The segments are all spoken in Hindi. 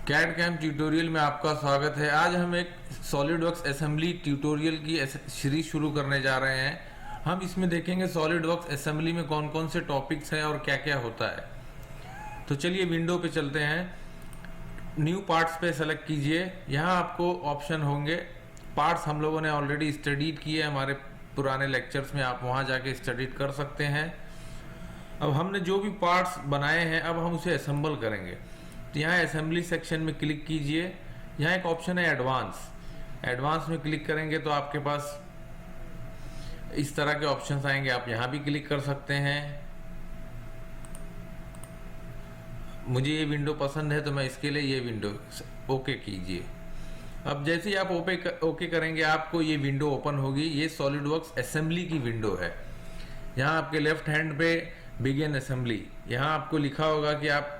कैड कैम ट्यूटोरियल में आपका स्वागत है। आज हम एक सॉलिडवर्क्स असेंबली ट्यूटोरियल की सीरीज शुरू करने जा रहे हैं। हम इसमें देखेंगे सॉलिडवर्क्स असेंबली में कौन कौन से टॉपिक्स हैं और क्या क्या होता है। तो चलिए विंडो पे चलते हैं। न्यू पार्ट्स पे सेलेक्ट कीजिए। यहाँ आपको ऑप्शन होंगे। पार्ट्स हम लोगों ने ऑलरेडी स्टडीड किए हमारे पुराने लेक्चर्स में, आप वहाँ जाके स्टडीड कर सकते हैं। अब हमने जो भी पार्ट्स बनाए हैं अब हम उसे असेंबल करेंगे। तो यहाँ असेंबली सेक्शन में क्लिक कीजिए। यहाँ एक ऑप्शन है एडवांस। एडवांस में क्लिक करेंगे तो आपके पास इस तरह के ऑप्शंस आएंगे। आप यहाँ भी क्लिक कर सकते हैं। मुझे ये विंडो पसंद है तो मैं इसके लिए ये विंडो ओके कीजिए। अब जैसे ही आप ओके करेंगे आपको ये विंडो ओपन होगी। ये सॉलिडवर्क्स असेंबली की विंडो है। यहाँ आपके लेफ्ट हैंड पे बिगिन असेंबली, यहाँ आपको लिखा होगा कि आप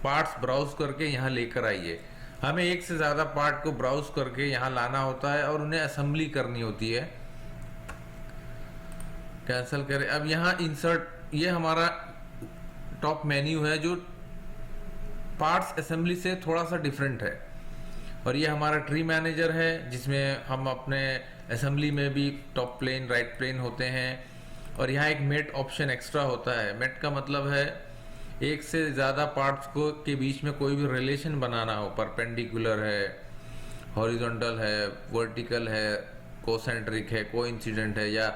पार्ट्स ब्राउज करके यहाँ लेकर आइए। हमें एक से ज़्यादा पार्ट को ब्राउज करके यहाँ लाना होता है और उन्हें असेंबली करनी होती है। कैंसिल करें। अब यहाँ इंसर्ट, ये हमारा टॉप मेन्यू है जो पार्ट्स असेंबली से थोड़ा सा डिफरेंट है। और ये हमारा ट्री मैनेजर है जिसमें हम अपने असेंबली में भी टॉप प्लेन, राइट प्लेन होते हैं। और यहाँ एक मेट ऑप्शन एक्स्ट्रा होता है। मेट का मतलब है एक से ज़्यादा पार्ट्स को के बीच में कोई भी रिलेशन बनाना हो। परपेंडिकुलर है, हॉरिजॉन्टल है, वर्टिकल है, कोसेंट्रिक है, कोइंसिडेंट है, या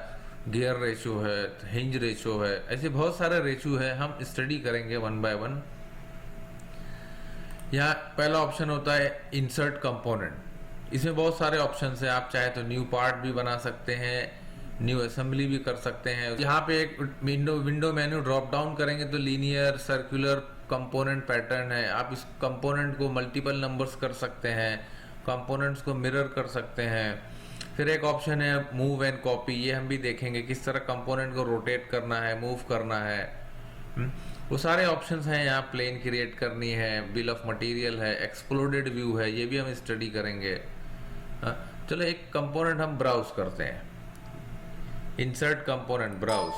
गियर रेशो है, हिंज रेशो है। ऐसे बहुत सारे रेशो है, हम स्टडी करेंगे वन बाय वन। यहाँ पहला ऑप्शन होता है इंसर्ट कंपोनेंट। इसमें बहुत सारे ऑप्शन है। आप चाहे तो न्यू पार्ट भी बना सकते हैं, न्यू असेंबली भी कर सकते हैं। यहाँ पे एक विंडो मेन्यू ड्रॉप डाउन करेंगे तो लीनियर, सर्कुलर कंपोनेंट पैटर्न है। आप इस कंपोनेंट को मल्टीपल नंबर्स कर सकते हैं, कंपोनेंट्स को मिरर कर सकते हैं। फिर एक ऑप्शन है मूव एंड कॉपी। ये हम भी देखेंगे किस तरह कंपोनेंट को रोटेट करना है, मूव करना है। वो सारे ऑप्शंस हैं। यहाँ प्लेन क्रिएट करनी है, बिल ऑफ मटेरियल है, एक्सप्लोडेड व्यू है, ये भी हम स्टडी करेंगे। चलो एक कंपोनेंट हम ब्राउज करते हैं। Insert component, browse.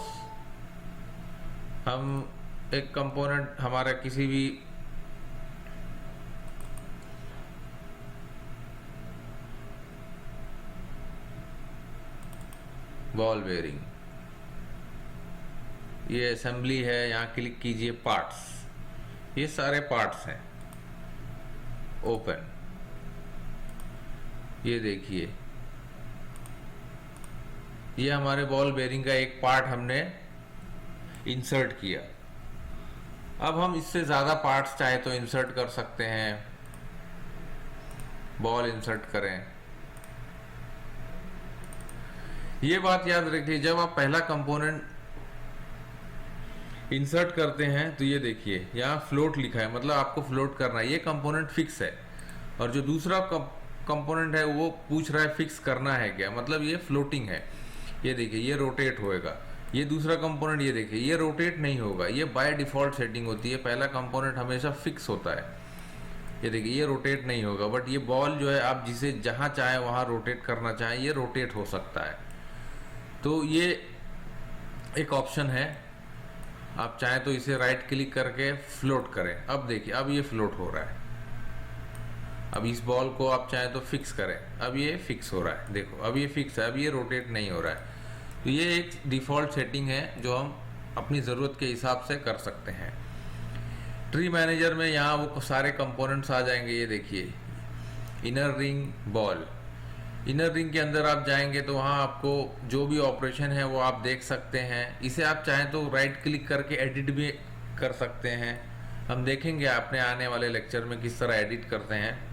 हम एक कंपोनेंट हमारा किसी भी बॉल बेयरिंग, ये असेंबली है। यहाँ क्लिक कीजिए पार्ट्स। ये सारे पार्ट्स हैं। ओपन। ये देखिए, ये हमारे बॉल बेयरिंग का एक पार्ट हमने इंसर्ट किया। अब हम इससे ज़्यादा पार्ट्स चाहे तो इंसर्ट कर सकते हैं। बॉल इंसर्ट करें। ये बात याद रखिए, जब आप पहला कंपोनेंट इंसर्ट करते हैं तो ये देखिए यहाँ फ्लोट लिखा है, मतलब आपको फ्लोट करना है। ये कंपोनेंट फिक्स है और जो दूसरा कंपोनेंट है वो पूछ रहा है फिक्स करना है क्या, मतलब ये फ्लोटिंग है। ये देखिए ये रोटेट होएगा। ये दूसरा कंपोनेंट, ये देखिए ये रोटेट नहीं होगा। ये बाय डिफॉल्ट सेटिंग होती है। पहला कंपोनेंट हमेशा फिक्स होता है। ये देखिए ये रोटेट नहीं होगा। बट ये बॉल जो है आप जिसे जहाँ चाहे वहाँ रोटेट करना चाहें, ये रोटेट हो सकता है। तो ये एक ऑप्शन है। आप चाहें तो इसे राइट क्लिक करके फ्लोट करें। अब देखिए अब ये फ्लोट हो रहा है। अब इस बॉल को आप चाहें तो फिक्स करें। अब ये फिक्स हो रहा है। देखो अब ये फिक्स है, अब ये रोटेट नहीं हो रहा है। तो ये एक डिफ़ॉल्ट सेटिंग है जो हम अपनी ज़रूरत के हिसाब से कर सकते हैं। ट्री मैनेजर में यहाँ वो सारे कंपोनेंट्स आ जाएंगे। ये देखिए inner ring, ball. Inner ring के अंदर आप जाएंगे तो वहाँ आपको जो भी ऑपरेशन है वो आप देख सकते हैं। इसे आप चाहें तो राइट क्लिक करके एडिट भी कर सकते हैं। हम देखेंगे अपने आने वाले लेक्चर में किस तरह एडिट करते हैं।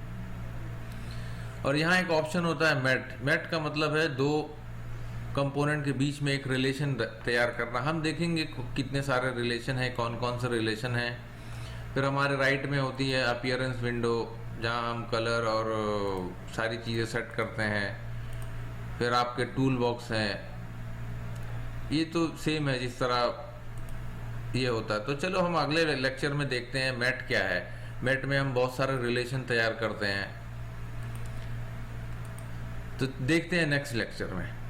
और यहाँ एक ऑप्शन होता है मेट। मेट का मतलब है दो कंपोनेंट के बीच में एक रिलेशन तैयार करना। हम देखेंगे कितने सारे रिलेशन हैं, कौन कौन से रिलेशन हैं। फिर हमारे राइट में होती है अपीयरेंस विंडो, जहाँ हम कलर और सारी चीज़ें सेट करते हैं। फिर आपके टूल बॉक्स हैं। ये तो सेम है जिस तरह ये होता है। तो चलो हम अगले लेक्चर में देखते हैं मेट क्या है। मेट में हम बहुत सारे रिलेशन तैयार करते हैं। तो देखते हैं नेक्स्ट लेक्चर में।